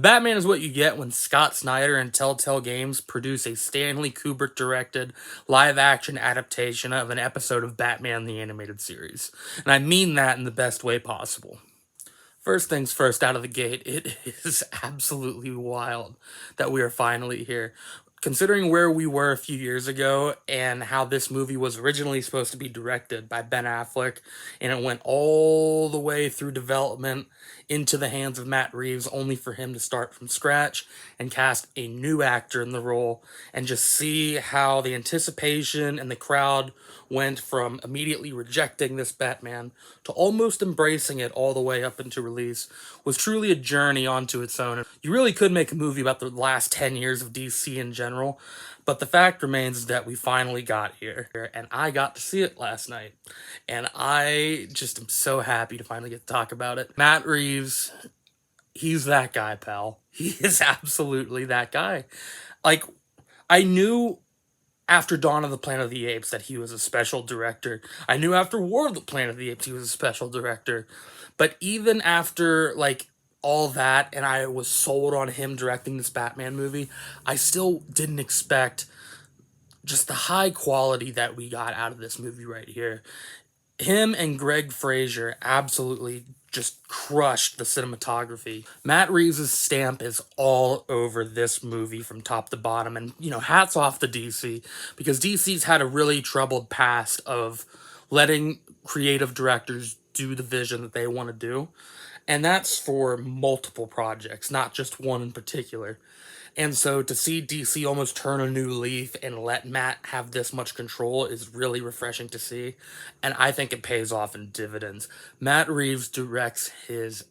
Batman is what you get when Scott Snyder and Telltale Games produce a Stanley Kubrick-directed live-action adaptation of an episode of Batman the Animated Series. And I mean that in the best way possible. First things first, out of the gate, it is absolutely wild that we are finally here. Considering where we were a few years ago and how this movie was originally supposed to be directed by Ben Affleck, and it went all the way through development into the hands of Matt Reeves, only for him to start from scratch and cast a new actor in the role, and just see how the anticipation and the crowd went from immediately rejecting this Batman to almost embracing it all the way up into release was truly a journey onto its own. You really could make a movie about the last 10 years of DC in general, but the fact remains that we finally got here, and I got to see it last night, and I just am so happy to finally get to talk about it. Matt Reeves, he's that guy, pal. He is absolutely that guy. Like, I knew after Dawn of the Planet of the Apes that he was a special director. I knew after War of the Planet of the Apes he was a special director. But even after, like, all that, and I was sold on him directing this Batman movie, I still didn't expect just the high quality that we got out of this movie right here. Him and Greg Fraser absolutely just crushed the cinematography. Matt Reeves' stamp is all over this movie from top to bottom, and, you know, hats off to DC, because DC's had a really troubled past of letting creative directors do the vision that they want to do, and that's for multiple projects, not just one in particular. And so to see DC almost turn a new leaf and let Matt have this much control is really refreshing to see. And I think it pays off in dividends. Matt Reeves directs his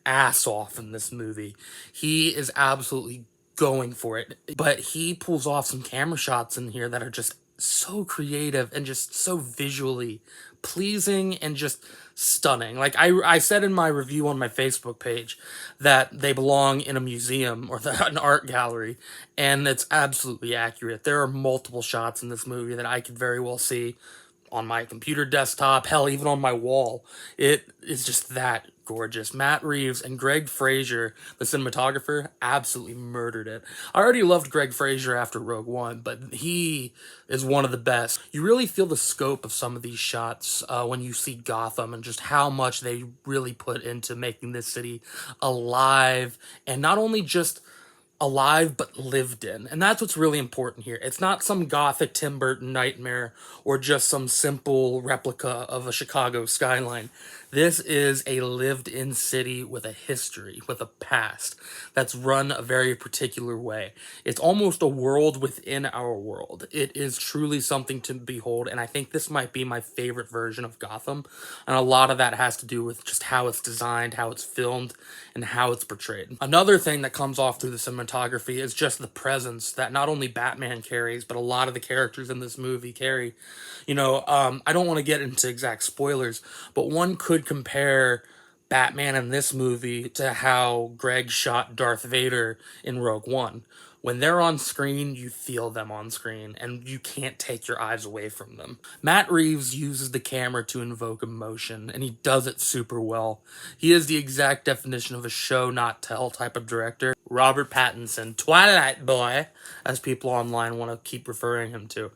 ass off in this movie. He is absolutely going for it. But he pulls off some camera shots in here that are just so creative and just so visually pleasing and just stunning. Like I said in my review on my Facebook page that they belong in a museum or an art gallery, and it's absolutely accurate. There are multiple shots in this movie that I could very well see on my computer desktop, hell, even on my wall. It is just that gorgeous. Matt Reeves and Greg Fraser, the cinematographer, absolutely murdered it. I already loved Greg Fraser after Rogue One, but he is one of the best. You really feel the scope of some of these shots when you see Gotham and just how much they really put into making this city alive, and not only just alive but lived in. And that's what's really important here. It's not some gothic Tim Burton nightmare or just some simple replica of a Chicago skyline. This is a lived in city with a history, with a past that's run a very particular way. It's almost a world within our world. It is truly something to behold, and I think this might be my favorite version of Gotham. And a lot of that has to do with just how it's designed, how it's filmed, and how it's portrayed. Another thing that comes off through the cinematography is just the presence that not only Batman carries, but a lot of the characters in this movie carry. You know, I don't want to get into exact spoilers, but one could compare Batman in this movie to how Greg shot Darth Vader in Rogue One. When they're on screen, you feel them on screen, and you can't take your eyes away from them. Matt Reeves uses the camera to invoke emotion, and he does it super well. He is the exact definition of a show not tell type of director. Robert Pattinson, Twilight Boy, as people online want to keep referring him to.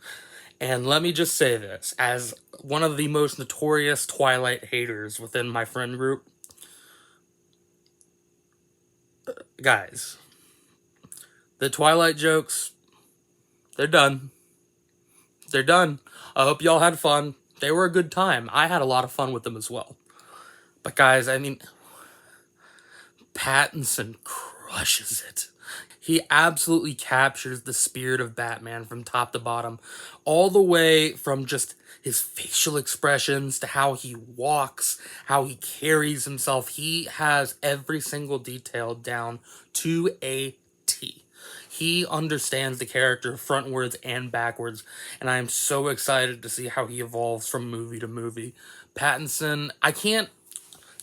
And let me just say this, as one of the most notorious Twilight haters within my friend group, guys, the Twilight jokes, they're done. They're done. I hope y'all had fun. They were a good time. I had a lot of fun with them as well. But guys, I mean, Pattinson crushes it. He absolutely captures the spirit of Batman from top to bottom, all the way from just his facial expressions to how he walks, how he carries himself. He has every single detail down to a T. He understands the character frontwards and backwards, and I am so excited to see how he evolves from movie to movie. Pattinson, I can't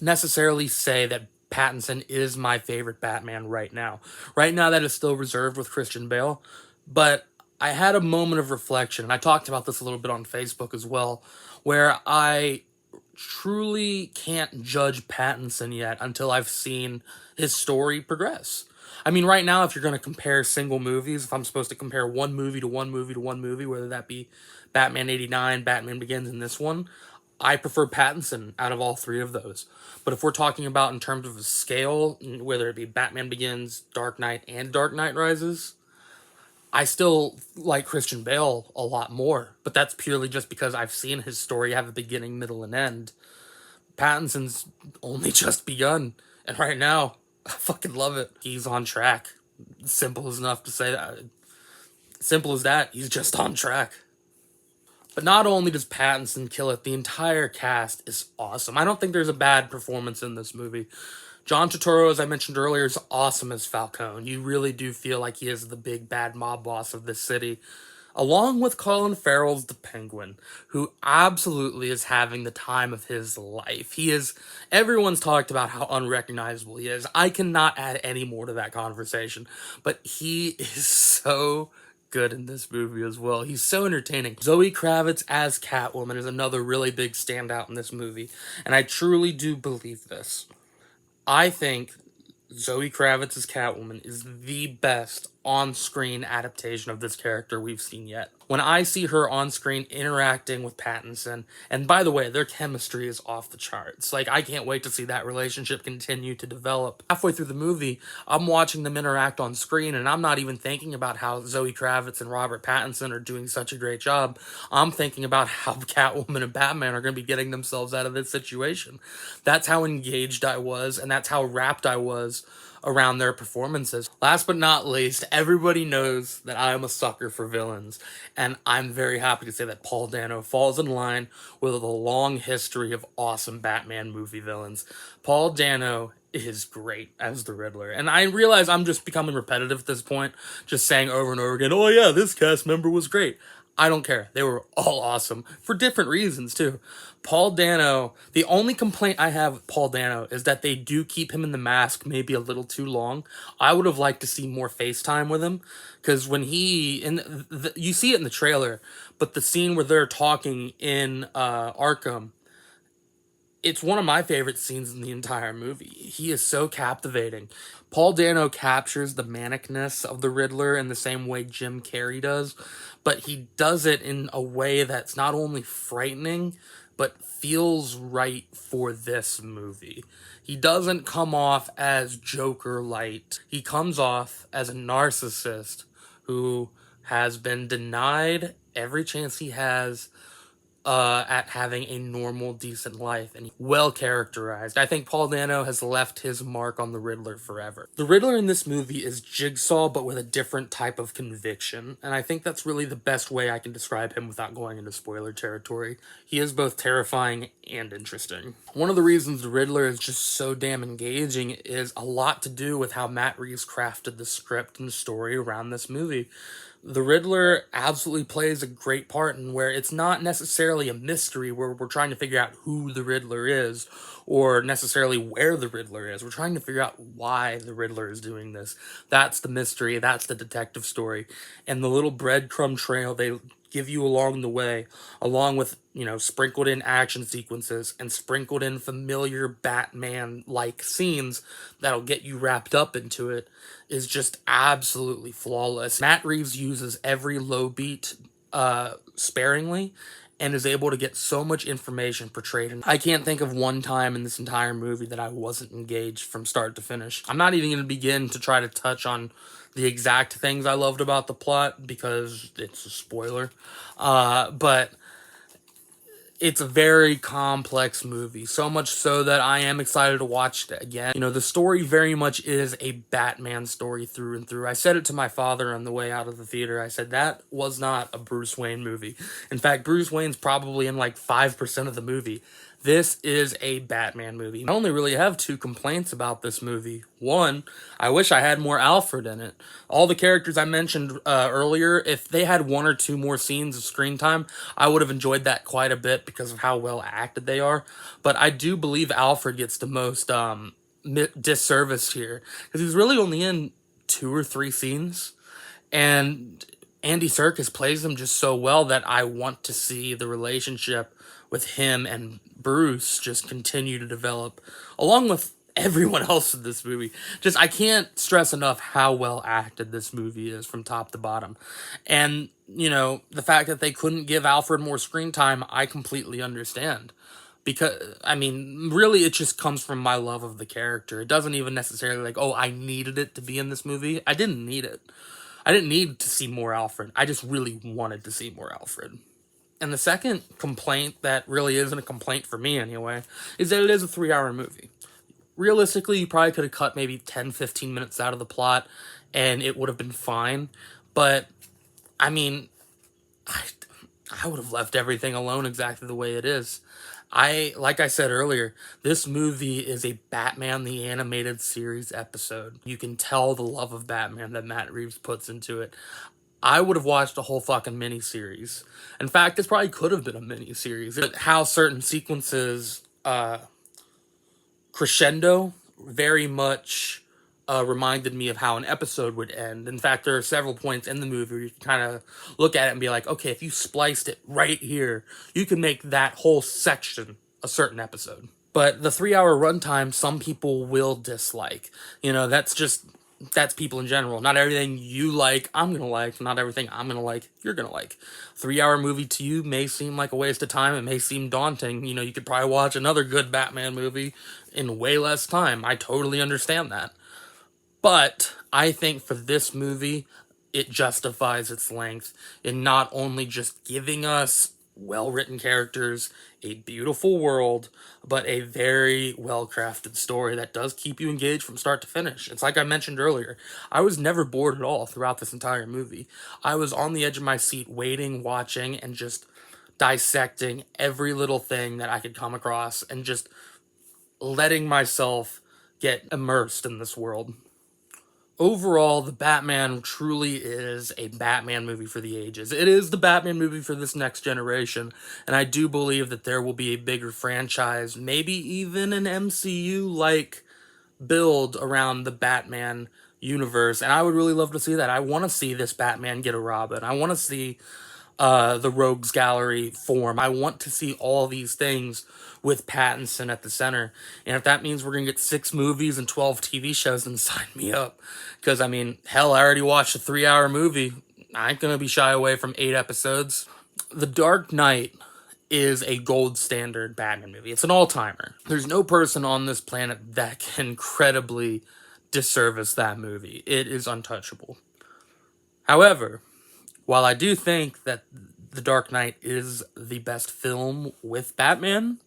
necessarily say that Pattinson is my favorite Batman right now. Right now, that is still reserved with Christian Bale, but I had a moment of reflection, and I talked about this a little bit on Facebook as well, where I truly can't judge Pattinson yet until I've seen his story progress. I mean, right now, if you're going to compare single movies, if I'm supposed to compare one movie to one movie to one movie, whether that be Batman 89, Batman Begins, and this one, I prefer Pattinson out of all three of those. But if we're talking about in terms of scale, whether it be Batman Begins, Dark Knight, and Dark Knight Rises, I still like Christian Bale a lot more. But that's purely just because I've seen his story have a beginning, middle, and end. Pattinson's only just begun. And right now, I fucking love it. He's on track. Simple as enough to say that. Simple as that. He's just on track. But not only does Pattinson kill it, the entire cast is awesome. I don't think there's a bad performance in this movie. John Turturro, as I mentioned earlier, is awesome as Falcone. You really do feel like he is the big bad mob boss of this city. Along with Colin Farrell's the Penguin, who absolutely is having the time of his life. Everyone's talked about how unrecognizable he is. I cannot add any more to that conversation, but he is so good in this movie as well. He's so entertaining. Zoe Kravitz as Catwoman is another really big standout in this movie, and I truly do believe this. I think Zoe Kravitz's Catwoman is the best on-screen adaptation of this character we've seen yet. When I see her on screen interacting with Pattinson, and by the way, their chemistry is off the charts. Like, I can't wait to see that relationship continue to develop. Halfway through the movie, I'm watching them interact on screen, and I'm not even thinking about how Zoe Kravitz and Robert Pattinson are doing such a great job. I'm thinking about how Catwoman and Batman are going to be getting themselves out of this situation. That's how engaged I was, and that's how wrapped I was around their performances. Last but not least, everybody knows that I am a sucker for villains, and I'm very happy to say that Paul Dano falls in line with a long history of awesome Batman movie villains. Paul Dano is great as the Riddler, and I realize I'm just becoming repetitive at this point, just saying over and over again, oh yeah, this cast member was great. I don't care. They were all awesome for different reasons, too. Paul Dano, the only complaint I have with Paul Dano is that they do keep him in the mask maybe a little too long. I would have liked to see more FaceTime with him, because when you see it in the trailer, but the scene where they're talking in Arkham, it's one of my favorite scenes in the entire movie. He is so captivating. Paul Dano captures the manicness of the Riddler in the same way Jim Carrey does, but he does it in a way that's not only frightening, but feels right for this movie. He doesn't come off as Joker light. He comes off as a narcissist who has been denied every chance he has at having a normal, decent life, and well characterized. I think Paul Dano has left his mark on the Riddler forever. The Riddler in this movie is Jigsaw, but with a different type of conviction, and I think that's really the best way I can describe him without going into spoiler territory. He is both terrifying and interesting. One of the reasons the Riddler is just so damn engaging is a lot to do with how Matt Reeves crafted the script and the story around this movie. The Riddler absolutely plays a great part in where it's not necessarily a mystery where we're trying to figure out who the Riddler is or necessarily where the Riddler is. We're trying to figure out why the Riddler is doing this. That's the mystery. That's the detective story. And the little breadcrumb trail they give you along the way, along with, sprinkled in action sequences and sprinkled in familiar Batman-like scenes that'll get you wrapped up into it, is just absolutely flawless. Matt Reeves uses every low beat sparingly and is able to get so much information portrayed. And I can't think of one time in this entire movie that I wasn't engaged from start to finish. I'm not even going to begin to try to touch on the exact things I loved about the plot because it's a spoiler. But it's a very complex movie, so much so that I am excited to watch it again. The story very much is a Batman story through and through. I said it to my father on the way out of the theater. I said, that was not a Bruce Wayne movie. In fact, Bruce Wayne's probably in like 5% of the movie. This is a Batman movie. I only really have two complaints about this movie. One, I wish I had more Alfred in it. All the characters I mentioned earlier, if they had one or two more scenes of screen time, I would have enjoyed that quite a bit because of how well acted they are. But I do believe Alfred gets the most disservice here because he's really only in 2 or 3 scenes. And Andy Serkis plays him just so well that I want to see the relationship with him and Bruce just continue to develop, along with everyone else in this movie. Just, I can't stress enough how well acted this movie is from top to bottom. And, you know, the fact that they couldn't give Alfred more screen time, I completely understand. Because, I mean, really, it just comes from my love of the character. It doesn't even necessarily like, oh, I needed it to be in this movie. I didn't need it. I didn't need to see more Alfred. I just really wanted to see more Alfred. And the second complaint that really isn't a complaint for me anyway, is that it is a 3-hour movie. Realistically, you probably could have cut maybe 10, 15 minutes out of the plot and it would have been fine. But, I mean, I would have left everything alone exactly the way it is. Like I said earlier, this movie is a Batman the Animated Series episode. You can tell the love of Batman that Matt Reeves puts into it. I would have watched a whole fucking miniseries. In fact, this probably could have been a miniseries. How certain sequences crescendo very much reminded me of how an episode would end. In fact, there are several points in the movie where you can kind of look at it and be like, okay, if you spliced it right here, you can make that whole section a certain episode. But the 3-hour runtime, some people will dislike. You know, that's people in general. Not everything you like, I'm gonna like. Not everything I'm gonna like, you're gonna like. 3-hour movie to you may seem like a waste of time. It may seem daunting. You know, you could probably watch another good Batman movie in way less time. I totally understand that. But I think for this movie, it justifies its length in not only just giving us well-written characters, a beautiful world, but a very well-crafted story that does keep you engaged from start to finish. It's like I mentioned earlier, I was never bored at all throughout this entire movie. I was on the edge of my seat, waiting, watching, and just dissecting every little thing that I could come across, and just letting myself get immersed in this world. Overall, The Batman truly is a Batman movie for the ages. It is the Batman movie for this next generation, and I do believe that there will be a bigger franchise, maybe even an MCU-like build around the Batman universe, and I would really love to see that. I want to see this Batman get a Robin. I want to see the Rogues Gallery form. I want to see all these things with Pattinson at the center. And if that means we're going to get 6 movies and 12 TV shows, then sign me up. Because, I mean, hell, I already watched a 3-hour movie. I ain't going to be shy away from 8 episodes. The Dark Knight is a gold standard Batman movie. It's an all-timer. There's no person on this planet that can credibly disservice that movie. It is untouchable. However, while I do think that The Dark Knight is the best film with Batman,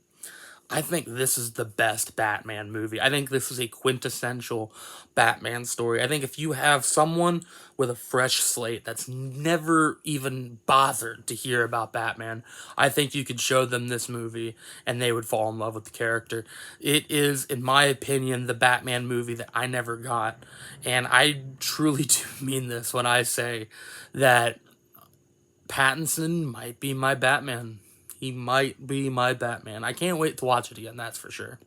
I think this is the best Batman movie. I think this is a quintessential Batman story. I think if you have someone with a fresh slate that's never even bothered to hear about Batman, I think you could show them this movie and they would fall in love with the character. It is, in my opinion, the Batman movie that I never got. And I truly do mean this when I say that Pattinson might be my Batman. He might be my Batman. I can't wait to watch it again, that's for sure.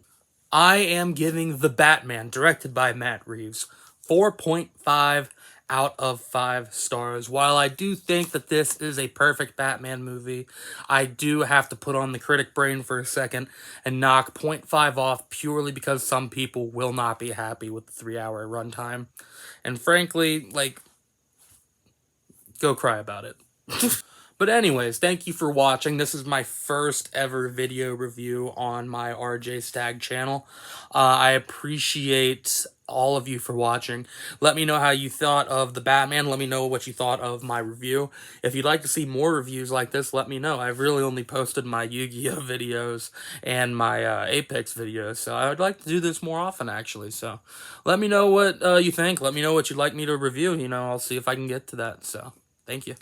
I am giving The Batman, directed by Matt Reeves, 4.5 out of 5 stars. While I do think that this is a perfect Batman movie, I do have to put on the critic brain for a second and knock 0.5 off purely because some people will not be happy with the 3-hour runtime. And frankly, like, go cry about it. But anyways, thank you for watching. This is my first ever video review on my RJ Stag channel. I appreciate all of you for watching. Let me know how you thought of The Batman. Let me know what you thought of my review. If you'd like to see more reviews like this, let me know. I've really only posted my Yu-Gi-Oh videos and my Apex videos, so I would like to do this more often, actually. So let me know what you think. Let me know what you'd like me to review. You know, I'll see if I can get to that. So thank you.